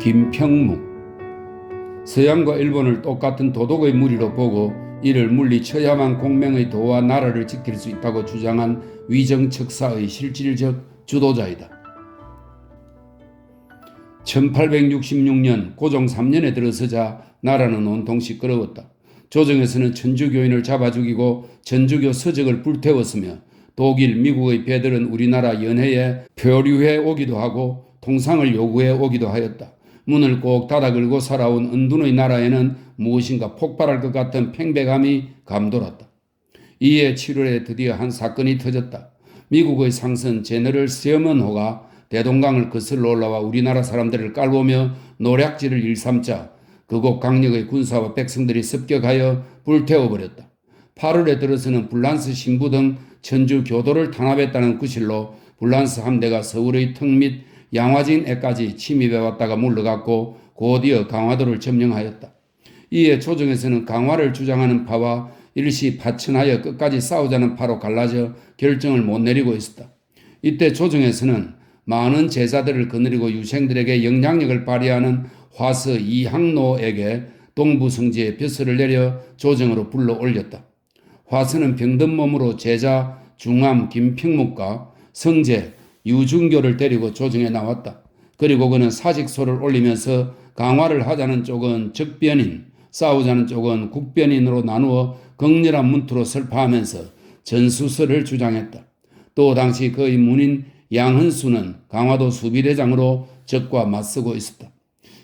김평묵. 서양과 일본을 똑같은 도덕의 무리로 보고 이를 물리쳐야만 공명의 도와 나라를 지킬 수 있다고 주장한 위정척사의 실질적 주도자이다. 1866년 고종 3년에 들어서자 나라는 온통 시끄러웠다. 조정에서는 천주교인을 잡아 죽이고 천주교 서적을 불태웠으며 독일, 미국의 배들은 우리나라 연해에 표류해 오기도 하고 통상을 요구해 오기도 하였다. 문을 꼭 닫아 걸고 살아온 은둔의 나라에는 무엇인가 폭발할 것 같은 팽배감이 감돌았다. 이해 7월에 드디어 한 사건이 터졌다. 미국의 상선 제너럴 세먼호가 대동강을 거슬러 올라와 우리나라 사람들을 깔보며 노략질을 일삼자 그곳 강력의 군사와 백성들이 습격하여 불태워버렸다. 8월에 들어서는 불란스 신부 등 천주 교도를 탄압했다는 구실로 불란스 함대가 서울의 턱 및 양화진에까지 침입해왔다가 물러갔고 곧이어 강화도를 점령하였다. 이에 조정에서는 강화를 주장하는 파와 일시 파천하여 끝까지 싸우자는 파로 갈라져 결정을 못 내리고 있었다. 이때 조정에서는 많은 제자들을 거느리고 유생들에게 영향력을 발휘하는 화서 이항로에게 동부 성지에 벼슬을 내려 조정으로 불러 올렸다. 화서는 병든 몸으로 제자 중암 김평묵과 성제 유중교를 데리고 조정에 나왔다. 그리고 그는 사직서를 올리면서 강화를 하자는 쪽은 적변인, 싸우자는 쪽은 국변인으로 나누어 극렬한 문투로 설파하면서 전수설을 주장했다. 또 당시 그의 문인 양흔수는 강화도 수비대장으로 적과 맞서고 있었다.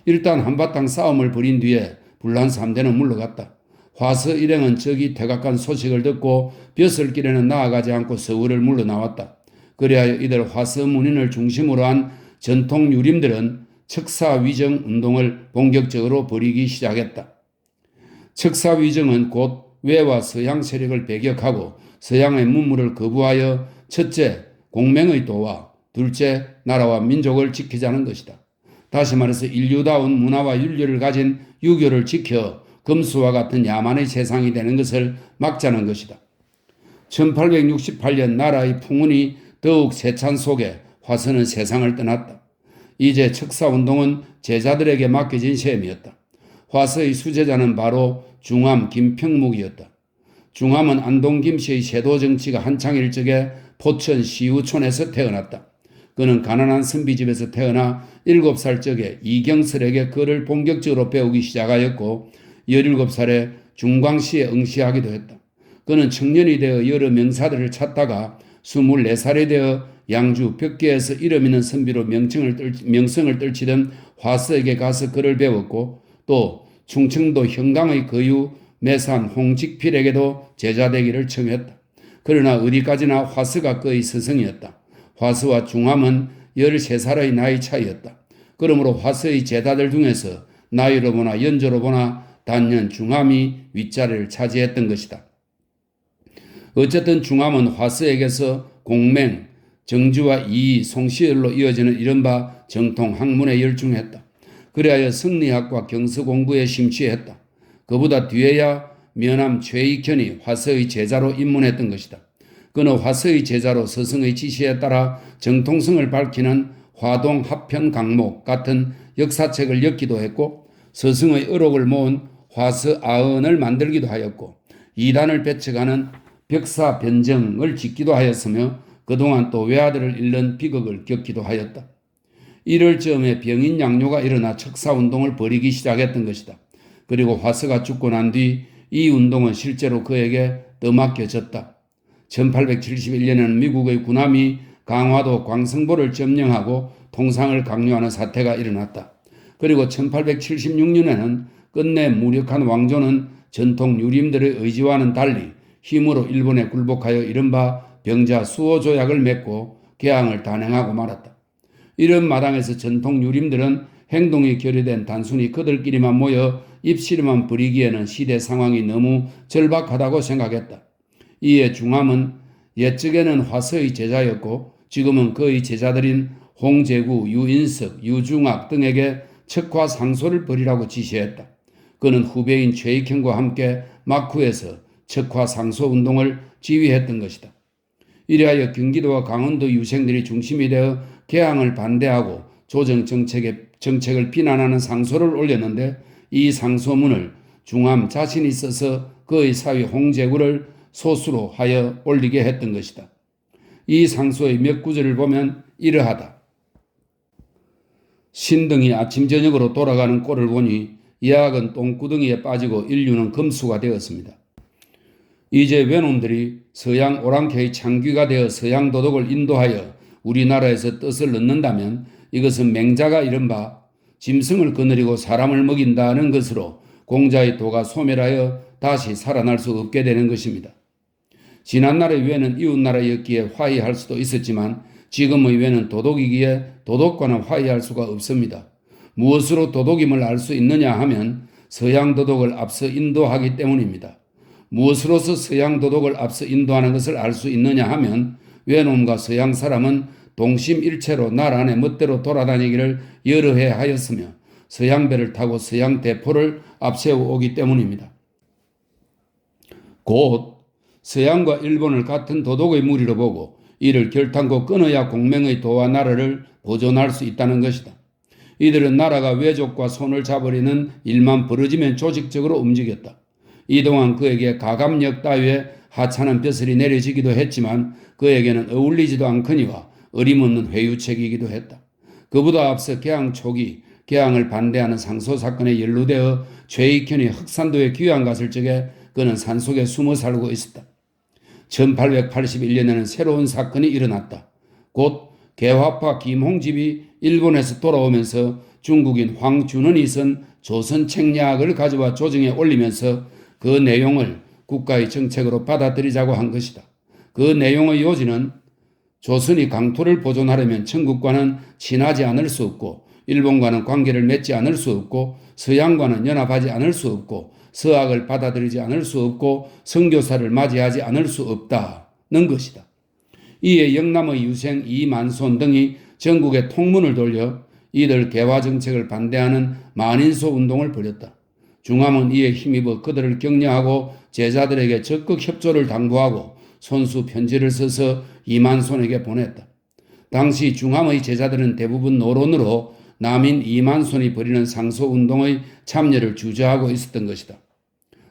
일단 한바탕 싸움을 벌인 뒤에 불란스 함대는 물러갔다. 화서 일행은 적이 퇴각한 소식을 듣고 벼슬길에는 나아가지 않고 서울을 물러나왔다. 그리하여 이들 화서 문인을 중심으로 한 전통 유림들은 척사위정 운동을 본격적으로 벌이기 시작했다. 척사위정은 곧 외와 서양 세력을 배격하고 서양의 문물을 거부하여 첫째, 공명의 도와 둘째, 나라와 민족을 지키자는 것이다. 다시 말해서 인류다운 문화와 윤리를 가진 유교를 지켜 금수와 같은 야만의 세상이 되는 것을 막자는 것이다. 1868년 나라의 풍운이 더욱 세찬 속에 화서는 세상을 떠났다. 이제 척사운동은 제자들에게 맡겨진 셈이었다. 화서의 수제자는 바로 중암 김평묵이었다. 중암은 안동 김씨의 세도 정치가 한창일 적에 포천 시우촌에서 태어났다. 그는 가난한 선비집에서 태어나 7살 적에 이경설에게 글을 본격적으로 배우기 시작하였고 17살에 중광시에 응시하기도 했다. 그는 청년이 되어 여러 명사들을 찾다가 24살이 되어 양주 벽계에서 이름 있는 선비로 명성을 떨치던 화서에게 가서 글을 배웠고 또 충청도 형강의 거유 매산 홍직필에게도 제자되기를 청했다. 그러나 어디까지나 화서가 그의 스승이었다. 화서와 중암은 13살의 나이 차이였다. 그러므로 화서의 제자들 중에서 나이로 보나 연조로 보나 단연 중암이 윗자리를 차지했던 것이다. 어쨌든 중암은 화서에게서 공맹, 정지와 이의, 송시열로 이어지는 이른바 정통 학문에 열중했다. 그리하여 성리학과 경서 공부에 심취했다. 그보다 뒤에야 면함 최익현이 화서의 제자로 입문했던 것이다. 그는 화서의 제자로 스승의 지시에 따라 정통성을 밝히는 화동 합편 강목 같은 역사책을 엮기도 했고 스승의 의록을 모은 화서 아언을 만들기도 하였고 이단을 배척하는 벽사 변정을 짓기도 하였으며 그동안 또 외아들을 잃는 비극을 겪기도 하였다. 이럴 즈음에 병인 양요가 일어나 척사운동을 벌이기 시작했던 것이다. 그리고 화서가 죽고 난 뒤 이 운동은 실제로 그에게 떠맡겨졌다. 1871년에는 미국의 군함이 강화도 광성보를 점령하고 통상을 강요하는 사태가 일어났다. 그리고 1876년에는 끝내 무력한 왕조는 전통 유림들의 의지와는 달리 힘으로 일본에 굴복하여 이른바 병자 수호 조약을 맺고 개항을 단행하고 말았다. 이런 마당에서 전통 유림들은 행동이 결여된 단순히 그들끼리만 모여 입씨름만 부리기에는 시대 상황이 너무 절박하다고 생각했다. 이에 중암은 옛적에는 화서의 제자였고 지금은 그의 제자들인 홍제구, 유인석, 유중학 등에게 척화상소를 벌이라고 지시했다. 그는 후배인 최익현과 함께 막후에서 척화상소 운동을 지휘했던 것이다. 이리하여 경기도와 강원도 유생들이 중심이 되어 개항을 반대하고 조정 정책을 비난하는 상소를 올렸는데 이 상소문을 중함 자신이 써서 그의 사위 홍제구를 소수로 하여 올리게 했던 것이다. 이 상소의 몇 구절을 보면 이러하다. 신등이 아침 저녁으로 돌아가는 꼴을 보니 예악은 똥구덩이에 빠지고 인류는 금수가 되었습니다. 이제 외놈들이 서양 오랑캐의 창귀가 되어 서양 도덕을 인도하여 우리나라에서 뜻을 넣는다면 이것은 맹자가 이른바 짐승을 거느리고 사람을 먹인다는 것으로 공자의 도가 소멸하여 다시 살아날 수 없게 되는 것입니다. 지난날의 외는 이웃나라였기에 화해할 수도 있었지만 지금의 외는 도덕이기에 도덕과는 화해할 수가 없습니다. 무엇으로 도덕임을 알 수 있느냐 하면 서양 도덕을 앞서 인도하기 때문입니다. 무엇으로서 서양 도덕을 앞서 인도하는 것을 알 수 있느냐 하면 외놈과 서양 사람은 동심일체로 날 안에 멋대로 돌아다니기를 여러 해 하였으며 서양배를 타고 서양 대포를 앞세워 오기 때문입니다. 곧 서양과 일본을 같은 도덕의 무리로 보고 이를 결탄코 끊어야 공명의 도와 나라를 보존할 수 있다는 것이다. 이들은 나라가 외족과 손을 잡으려는 일만 벌어지면 조직적으로 움직였다. 이동안 그에게 가감력 따위에 하찮은 벼슬이 내려지기도 했지만 그에게는 어울리지도 않거니와 어림없는 회유책이기도 했다. 그보다 앞서 개항 초기 개항을 반대하는 상소사건에 연루되어 최익현이 흑산도에 귀양 갔을 적에 그는 산속에 숨어 살고 있었다. 1881년에는 새로운 사건이 일어났다. 곧 개화파 김홍집이 일본에서 돌아오면서 중국인 황준원이 쓴 조선책략을 가져와 조정에 올리면서 그 내용을 국가의 정책으로 받아들이자고 한 것이다. 그 내용의 요지는 조선이 강토를 보존하려면 천국과는 친하지 않을 수 없고 일본과는 관계를 맺지 않을 수 없고 서양과는 연합하지 않을 수 없고 서학을 받아들이지 않을 수 없고 선교사를 맞이하지 않을 수 없다는 것이다. 이에 영남의 유생 이만손 등이 전국에 통문을 돌려 이들 개화 정책을 반대하는 만인소 운동을 벌였다. 중함은 이에 힘입어 그들을 격려하고 제자들에게 적극 협조를 당부하고 손수 편지를 써서 이만손에게 보냈다. 당시 중함의 제자들은 대부분 노론으로 남인 이만손이 벌이는 상소운동의 참여를 주저하고 있었던 것이다.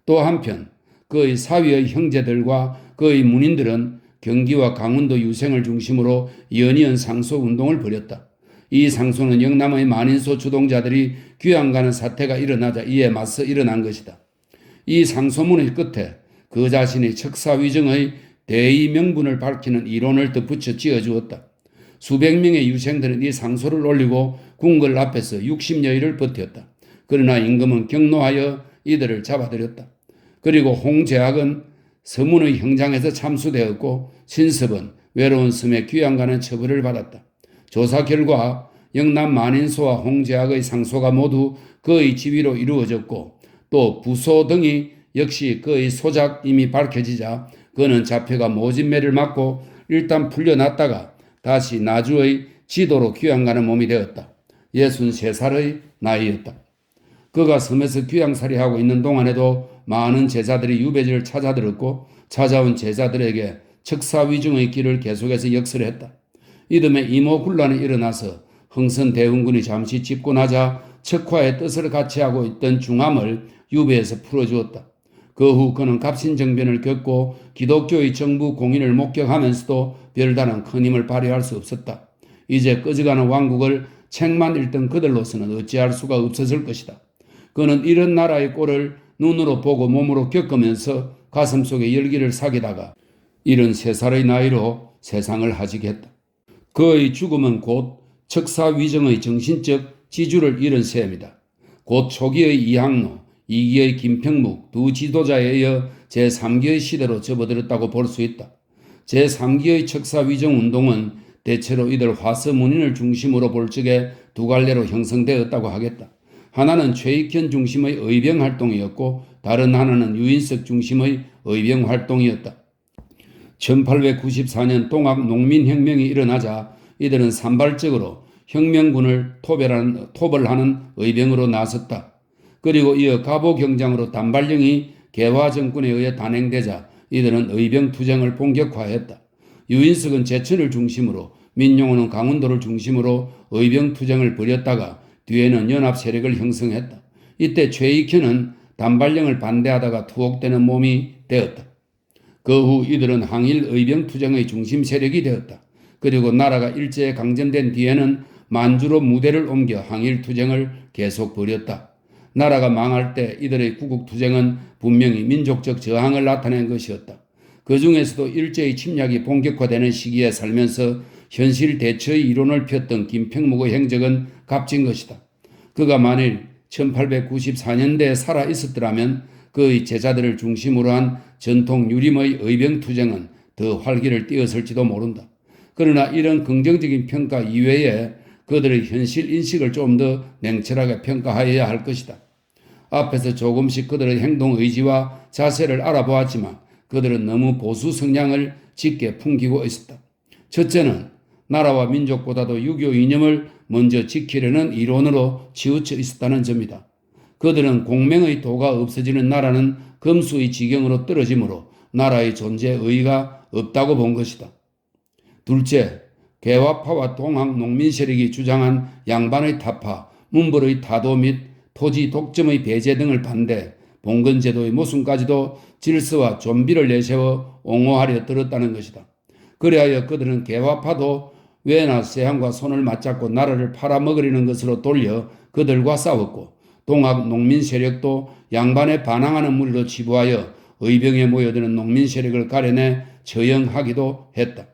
또 한편 그의 사위의 형제들과 그의 문인들은 경기와 강원도 유생을 중심으로 연이은 상소운동을 벌였다. 이 상소는 영남의 만인소 주동자들이 귀양가는 사태가 일어나자 이에 맞서 일어난 것이다. 이 상소문의 끝에 그 자신이 척사위정의 대의 명분을 밝히는 이론을 덧붙여 지어주었다. 수백 명의 유생들은 이 상소를 올리고 궁궐 앞에서 60여일을 버텼다. 그러나 임금은 경노하여 이들을 잡아들였다. 그리고 홍제학은 서문의 형장에서 참수되었고 신섭은 외로운 섬에 귀양가는 처벌을 받았다. 조사 결과 영남 만인소와 홍제학의 상소가 모두 그의 지위로 이루어졌고 또 부소 등이 역시 그의 소작임이 밝혀지자 그는 잡혀가 모진매를 맞고 일단 풀려났다가 다시 나주의 지도로 귀양가는 몸이 되었다. 63살의 나이였다. 그가 섬에서 귀양살이하고 있는 동안에도 많은 제자들이 유배지를 찾아들었고 찾아온 제자들에게 척사위중의 길을 계속해서 역설했다. 이듬해 이모군란이 일어나서 흥선대원군이 잠시 집권하자 척화의 뜻을 같이 하고 있던 중함을 유배에서 풀어주었다. 그 후 그는 갑신정변을 겪고 기독교의 정부 공인을 목격하면서도 별다른 큰 힘을 발휘할 수 없었다. 이제 꺼져가는 왕국을 책만 읽던 그들로서는 어찌할 수가 없었을 것이다. 그는 이런 나라의 꼴을 눈으로 보고 몸으로 겪으면서 가슴속에 열기를 사기다가 73살의 나이로 세상을 하직했다. 그의 죽음은 곧 척사위정의 정신적 지주를 잃은 셈이다. 곧 초기의 이항로, 2기의 김평묵 두 지도자에 이어 제3기의 시대로 접어들었다고 볼 수 있다. 제3기의 척사위정 운동은 대체로 이들 화서문인을 중심으로 볼 적에 두 갈래로 형성되었다고 하겠다. 하나는 최익현 중심의 의병활동이었고 다른 하나는 유인석 중심의 의병활동이었다. 1894년 동학 농민혁명이 일어나자 이들은 산발적으로 혁명군을 토벌하는 의병으로 나섰다. 그리고 이어 가보경장으로 단발령이 개화정권에 의해 단행되자 이들은 의병투쟁을 본격화했다. 유인석은 제천을 중심으로 민용호는 강원도를 중심으로 의병투쟁을 벌였다가 뒤에는 연합 세력을 형성했다. 이때 최익현은 단발령을 반대하다가 투옥되는 몸이 되었다. 그 후 이들은 항일 의병투쟁의 중심 세력이 되었다. 그리고 나라가 일제에 강점된 뒤에는 만주로 무대를 옮겨 항일투쟁을 계속 벌였다. 나라가 망할 때 이들의 구국투쟁은 분명히 민족적 저항을 나타낸 것이었다. 그 중에서도 일제의 침략이 본격화되는 시기에 살면서 현실 대처의 이론을 폈던 김평묵의 행적은 값진 것이다. 그가 만일 1894년대에 살아 있었더라면 그의 제자들을 중심으로 한 전통 유림의 의병투쟁은 더 활기를 띄었을지도 모른다. 그러나 이런 긍정적인 평가 이외에 그들의 현실 인식을 좀 더 냉철하게 평가하여야 할 것이다. 앞에서 조금씩 그들의 행동 의지와 자세를 알아보았지만 그들은 너무 보수 성향을 짙게 풍기고 있었다. 첫째는 나라와 민족보다도 유교 이념을 먼저 지키려는 이론으로 치우쳐 있었다는 점이다. 그들은 공명의 도가 없어지는 나라는 금수의 지경으로 떨어지므로 나라의 존재의 의의가 없다고 본 것이다. 둘째, 개화파와 동학 농민 세력이 주장한 양반의 타파, 문벌의 타도 및 토지 독점의 배제 등을 반대, 봉건제도의 모순까지도 질서와 존비를 내세워 옹호하려 들었다는 것이다. 그리하여 그들은 개화파도 외나 세한과 손을 맞잡고 나라를 팔아먹으려는 것으로 돌려 그들과 싸웠고, 동학 농민 세력도 양반에 반항하는 무리로 치부하여 의병에 모여드는 농민 세력을 가려내 처형하기도 했다.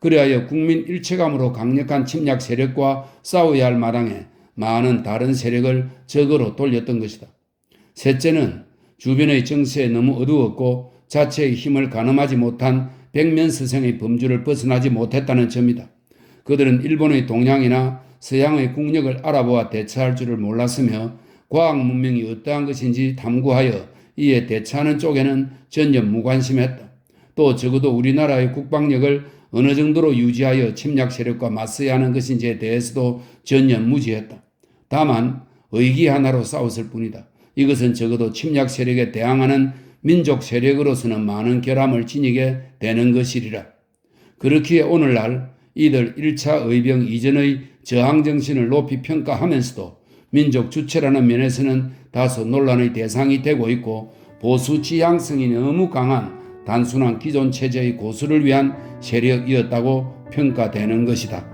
그리하여 국민 일체감으로 강력한 침략 세력과 싸워야 할 마당에 많은 다른 세력을 적으로 돌렸던 것이다. 셋째는 주변의 정세에 너무 어두웠고 자체의 힘을 가늠하지 못한 백면스승의 범주를 벗어나지 못했다는 점이다. 그들은 일본의 동양이나 서양의 국력을 알아보아 대처할 줄을 몰랐으며 과학 문명이 어떠한 것인지 탐구하여 이에 대처하는 쪽에는 전혀 무관심했다. 또 적어도 우리나라의 국방력을 어느 정도로 유지하여 침략 세력과 맞서야 하는 것인지에 대해서도 전혀 무지했다. 다만 의기 하나로 싸웠을 뿐이다. 이것은 적어도 침략 세력에 대항하는 민족 세력으로서는 많은 결함을 지니게 되는 것이리라. 그렇기에 오늘날 이들 1차 의병 이전의 저항정신을 높이 평가하면서도 민족 주체라는 면에서는 다소 논란의 대상이 되고 있고 보수 지향성이 너무 강한 단순한 기존 체제의 고수를 위한 세력이었다고 평가되는 것이다.